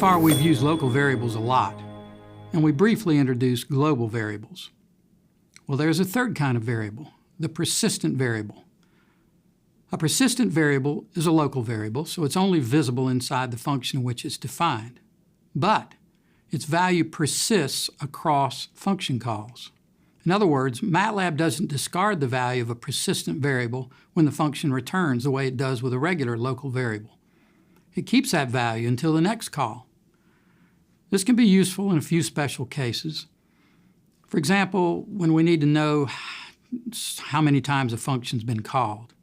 far, we've used local variables a lot, and we briefly introduced global variables. Well, there's a third kind of variable, the persistent variable. A persistent variable is a local variable, so it's only visible inside the function in which it's defined. But its value persists across function calls. In other words, MATLAB doesn't discard the value of a persistent variable when the function returns the way it does with a regular local variable. It keeps that value until the next call. This can be useful in a few special cases. For example, when we need to know how many times a function's been called.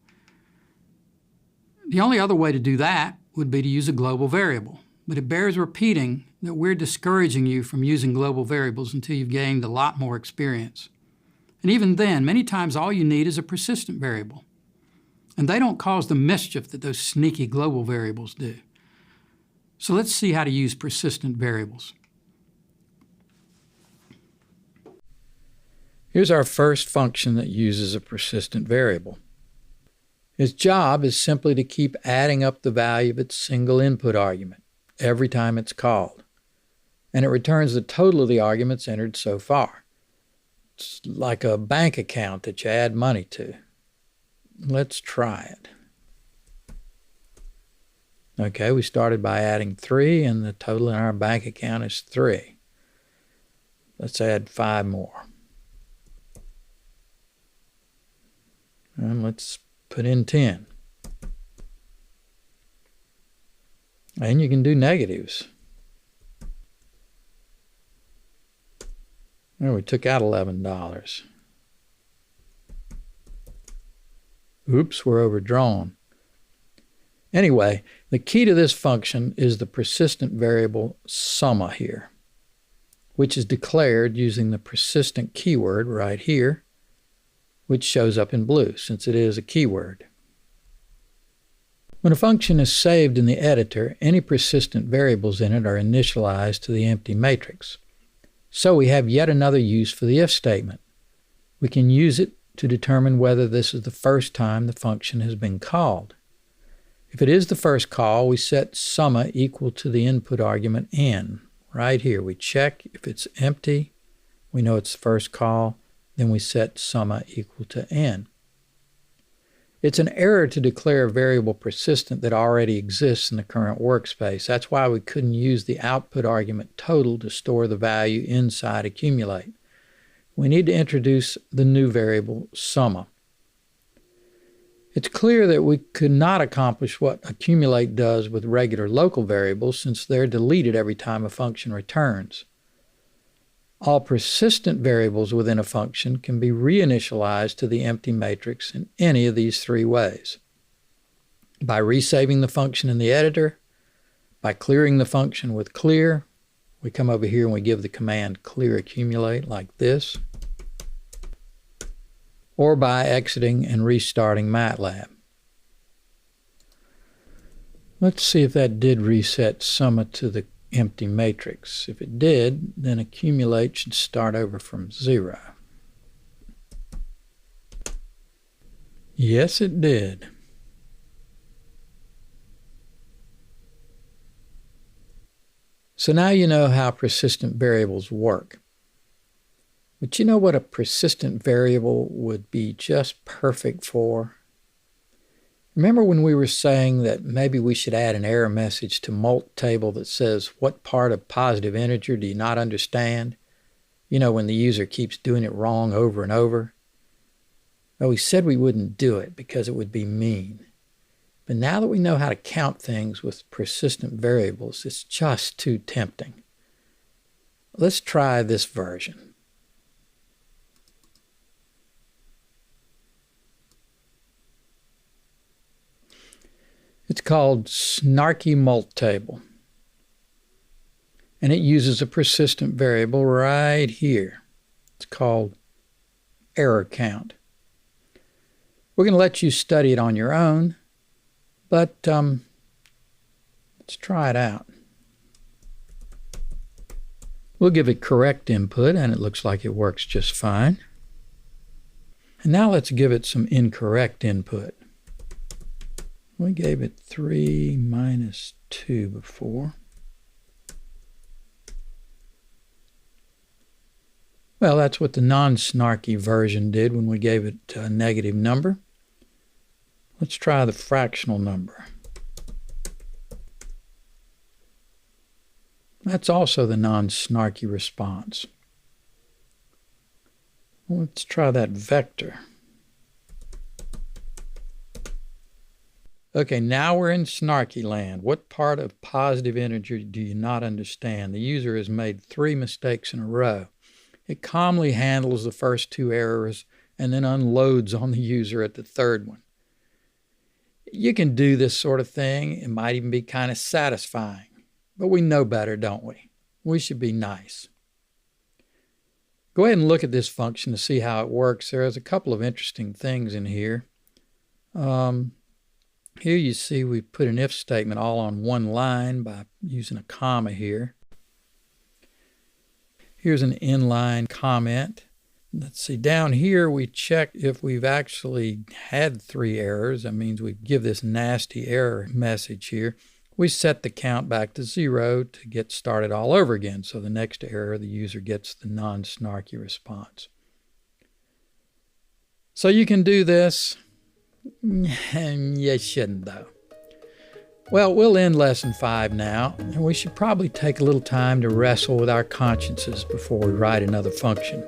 The only other way to do that would be to use a global variable, but it bears repeating that we're discouraging you from using global variables until you've gained a lot more experience. And even then, many times all you need is a persistent variable. And they don't cause the mischief that those sneaky global variables do. So let's see how to use persistent variables. Here's our first function that uses a persistent variable. Its job is simply to keep adding up the value of its single input argument every time it's called. And it returns the total of the arguments entered so far. It's like a bank account that you add money to. Let's try it. Okay, we started by adding 3, and the total in our bank account is 3. Let's add 5 more. And let's put in 10. And you can do negatives. Well, we took out $11. Oops, we're overdrawn. Anyway, the key to this function is the persistent variable summa here, which is declared using the persistent keyword right here, which shows up in blue since it is a keyword. When a function is saved in the editor, any persistent variables in it are initialized to the empty matrix. So we have yet another use for the if statement. We can use it to determine whether this is the first time the function has been called. If it is the first call, we set summa equal to the input argument n. Right here, we check if it's empty, we know it's the first call, then we set summa equal to n. It's an error to declare a variable persistent that already exists in the current workspace. That's why we couldn't use the output argument total to store the value inside accumulate. We need to introduce the new variable summa. It's clear that we could not accomplish what accumulate does with regular local variables since they're deleted every time a function returns. All persistent variables within a function can be reinitialized to the empty matrix in any of these 3 ways. By resaving the function in the editor, by clearing the function with clear, we come over here and we give the command clear accumulate like this, or by exiting and restarting MATLAB. Let's see if that did reset summa to the empty matrix. If it did, then accumulate should start over from 0. Yes, it did. So now you know how persistent variables work. But you know what a persistent variable would be just perfect for? Remember when we were saying that maybe we should add an error message to mult table that says, what part of positive integer do you not understand? You know, when the user keeps doing it wrong over and over. Well, we said we wouldn't do it because it would be mean. But now that we know how to count things with persistent variables, it's just too tempting. Let's try this version. It's called Snarky Mult Table. And it uses a persistent variable right here. It's called error count. We're going to let you study it on your own, but let's try it out. We'll give it correct input, and it looks like it works just fine. And now let's give it some incorrect input. We gave it 3 minus 2 before. Well, that's what the non-snarky version did when we gave it a negative number. Let's try the fractional number. That's also the non-snarky response. Let's try that vector. Okay, now we're in snarky land. What part of positive integer do you not understand? The user has made 3 mistakes in a row. It calmly handles the first 2 errors and then unloads on the user at the 3rd one. You can do this sort of thing. It might even be kind of satisfying. But we know better, don't we? We should be nice. Go ahead and look at this function to see how it works. There's a couple of interesting things in here. Here you see we put an if statement all on one line by using a comma here. Here's an inline comment. Let's see, down here we check if we've actually had 3 errors. That means we give this nasty error message here. We set the count back to 0 to get started all over again. So the next error, the user gets the non-snarky response. So you can do this. You shouldn't, though. Well, we'll end lesson 5 now, and we should probably take a little time to wrestle with our consciences before we write another function.